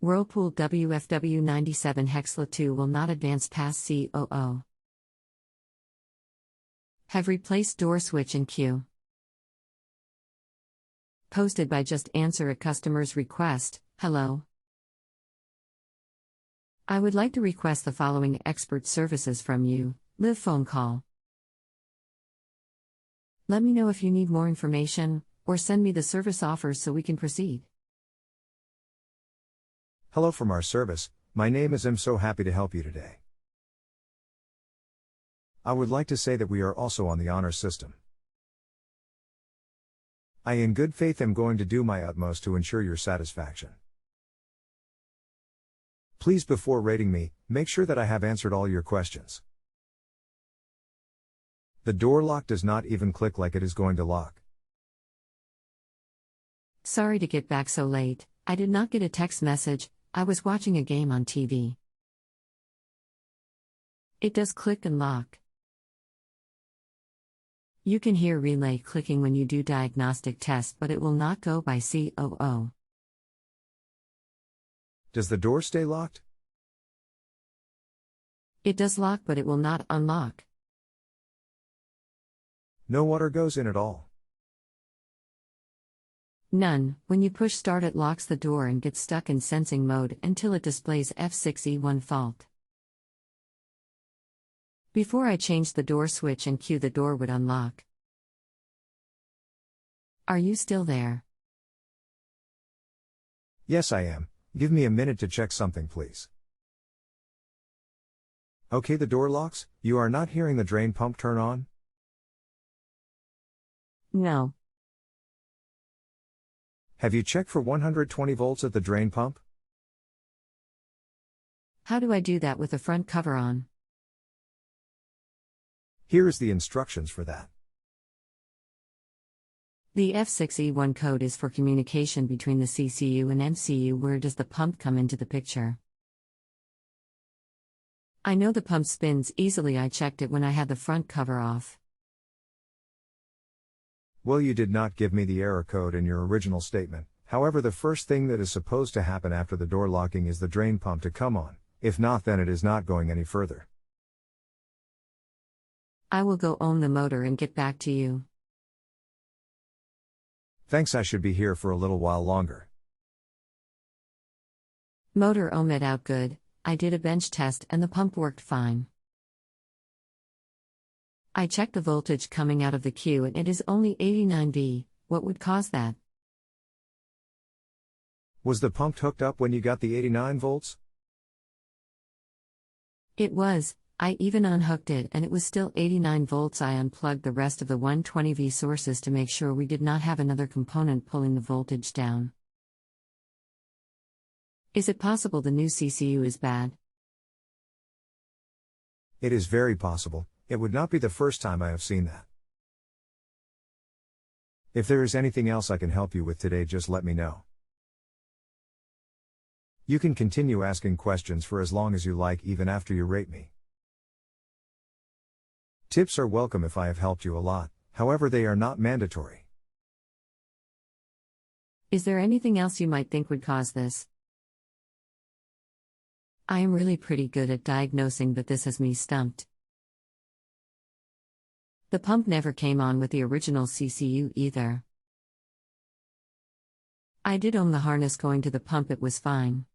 Whirlpool wfw97hexl2 will not advance past c00. Have replaced door switch and Q. Posted by JustAnswer at customer's request. Hello. I would like to request the following expert services from you. Live phone call. Let me know if you need more information, or send me the service offers so we can proceed. Hello from our service, my name is I'm so happy to help you today. I would like to say that we are also on the honor system. I in good faith am going to do my utmost to ensure your satisfaction. Please before rating me, make sure that I have answered all your questions. The door lock does not even click like it is going to lock. Sorry to get back so late, I did not get a text message, I was watching a game on TV. It does click and lock. You can hear relay clicking when you do diagnostic test, but it will not go by c00. Does the door stay locked? It does lock, but it will not unlock. No water goes in at all. None. When you push start, it locks the door and gets stuck in sensing mode until it displays F6E1 fault. Before I changed the door switch and Q, the door would unlock. Are you still there? Yes, I am. Give me a minute to check something, please. Okay, the door locks. You are not hearing the drain pump turn on? No. Have you checked for 120 volts at the drain pump? How do I do that with the front cover on? Here is the instructions for that. The F6E1 code is for communication between the CCU and MCU. Where does the pump come into the picture? I know the pump spins easily. I checked it when I had the front cover off. Well, you did not give me the error code in your original statement. However, the first thing that is supposed to happen after the door locking is the drain pump to come on. If not, then it is not going any further. I will go own the motor and get back to you. Thanks, I should be here for a little while longer. Motor ohmed out good. I did a bench test and the pump worked fine. I checked the voltage coming out of the Q and it is only 89 V. What would cause that? Was the pump hooked up when you got the 89 volts? It was. I even unhooked it and it was still 89 volts. I unplugged the rest of the 120 V sources to make sure we did not have another component pulling the voltage down. Is it possible the new CCU is bad? It is very possible. It would not be the first time I have seen that. If there is anything else I can help you with today, just let me know. You can continue asking questions for as long as you like, even after you rate me. Tips are welcome if I have helped you a lot, however they are not mandatory. Is there anything else you might think would cause this? I am really pretty good at diagnosing, but this has me stumped. The pump never came on with the original CCU either. I did own the harness going to the pump, it was fine.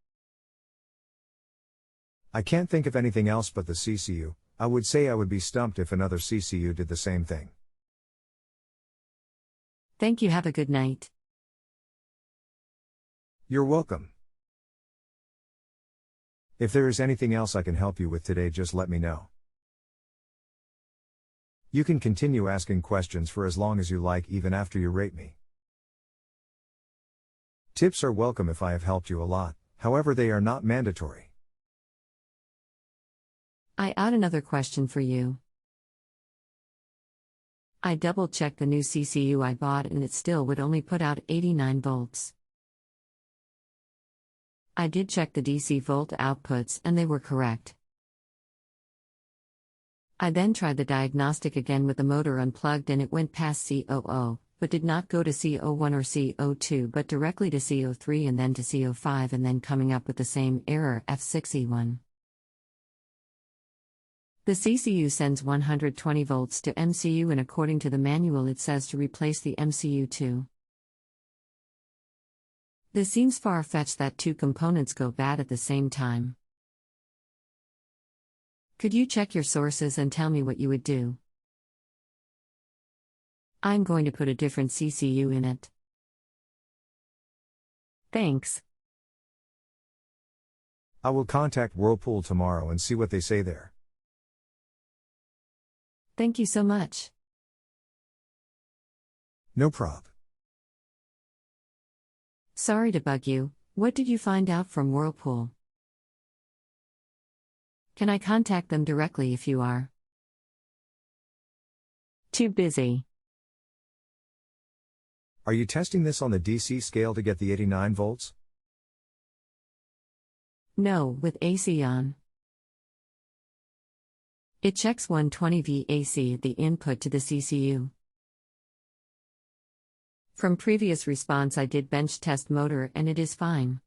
I can't think of anything else but the CCU. I would say I would be stumped if another CCU did the same thing. Thank you, have a good night. You're welcome. If there is anything else I can help you with today, just let me know. You can continue asking questions for as long as you like, even after you rate me. Tips are welcome if I have helped you a lot, however they are not mandatory. I add another question for you. I double-checked the new CCU I bought and it still would only put out 89 volts. I did check the DC volt outputs and they were correct. I then tried the diagnostic again with the motor unplugged and it went past c00. but did not go to C01 or C02 but directly to C03 and then to C05 and then coming up with the same error F6E1. The CCU sends 120 volts to MCU and according to the manual it says to replace the MCU too. This seems far-fetched that two components go bad at the same time. Could you check your sources and tell me what you would do? I'm going to put a different CCU in it. Thanks. I will contact Whirlpool tomorrow and see what they say there. Thank you so much. No prob. Sorry to bug you, what did you find out from Whirlpool? Can I contact them directly if you are? Too busy. Are you testing this on the DC scale to get the 89 volts? No, with AC on. It checks 120V AC at the input to the CCU. From previous response I did bench test motor and it is fine.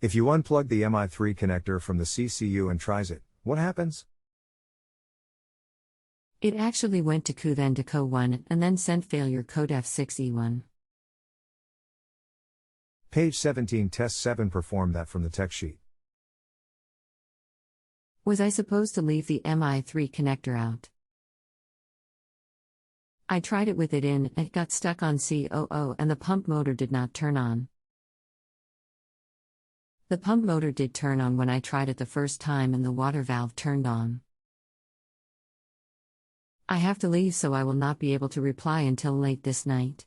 If you unplug the MI3 connector from the CCU and tries it, what happens? It actually went to Q then to CO1 and then sent failure code F6E1. Page 17 test 7 perform that from the tech sheet. Was I supposed to leave the MI3 connector out? I tried it with it in and it got stuck on C00 and the pump motor did not turn on. The pump motor did turn on when I tried it the first time and the water valve turned on. I have to leave so I will not be able to reply until late this night.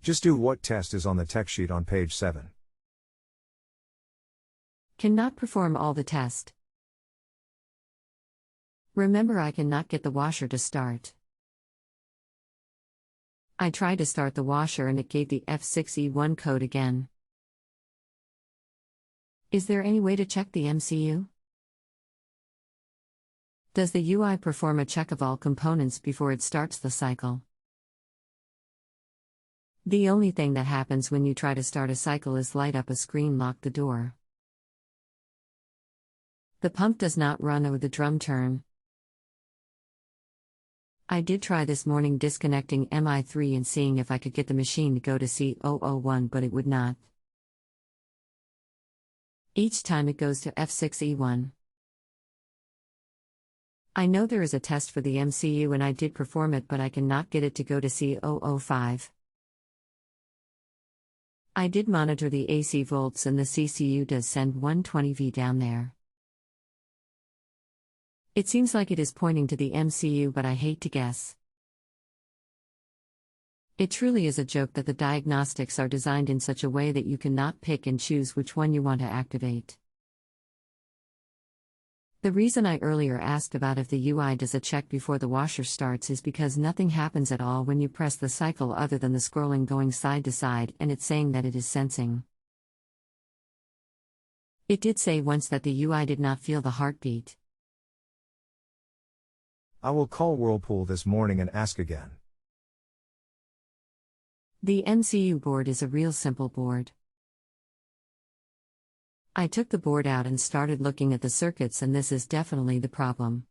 Just do what test is on the tech sheet on page 7. Cannot perform all the test. Remember I cannot get the washer to start. I tried to start the washer and it gave the F6E1 code again. Is there any way to check the MCU? Does the UI perform a check of all components before it starts the cycle? The only thing that happens when you try to start a cycle is light up a screen lock the door. The pump does not run or the drum turn. I did try this morning disconnecting MI3 and seeing if I could get the machine to go to C001 but it would not. Each time it goes to F6E1. I know there is a test for the MCU and I did perform it but I cannot get it to go to C005. I did monitor the AC volts and the CCU does send 120V down there. It seems like it is pointing to the MCU but I hate to guess. It truly is a joke that the diagnostics are designed in such a way that you cannot pick and choose which one you want to activate. The reason I earlier asked about if the UI does a check before the washer starts is because nothing happens at all when you press the cycle other than the scrolling going side to side and it's saying that it is sensing. It did say once that the UI did not feel the heartbeat. I will call Whirlpool this morning and ask again. The MCU board is a real simple board. I took the board out and started looking at the circuits and this is definitely the problem.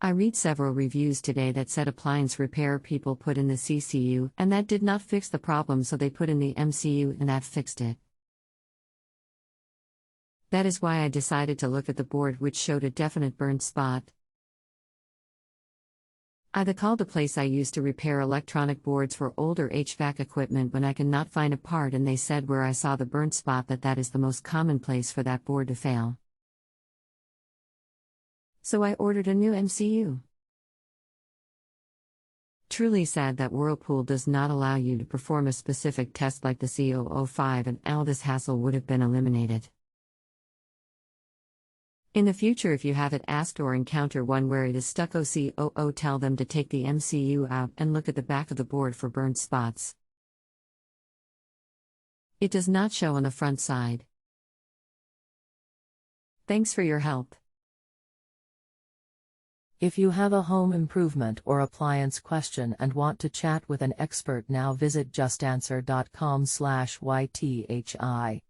I read several reviews today that said appliance repair people put in the CCU and that did not fix the problem so they put in the MCU and that fixed it. That is why I decided to look at the board which showed a definite burnt spot. I called a place I used to repair electronic boards for older HVAC equipment when I cannot find a part and they said where I saw the burnt spot that is the most common place for that board to fail. So I ordered a new MCU. Truly sad that Whirlpool does not allow you to perform a specific test like the C005 and all this hassle would have been eliminated. In the future if you have it asked or encounter one where it is stuck C00 tell them to take the MCU out and look at the back of the board for burnt spots. It does not show on the front side. Thanks for your help. If you have a home improvement or appliance question and want to chat with an expert now, visit justanswer.com/YTHI.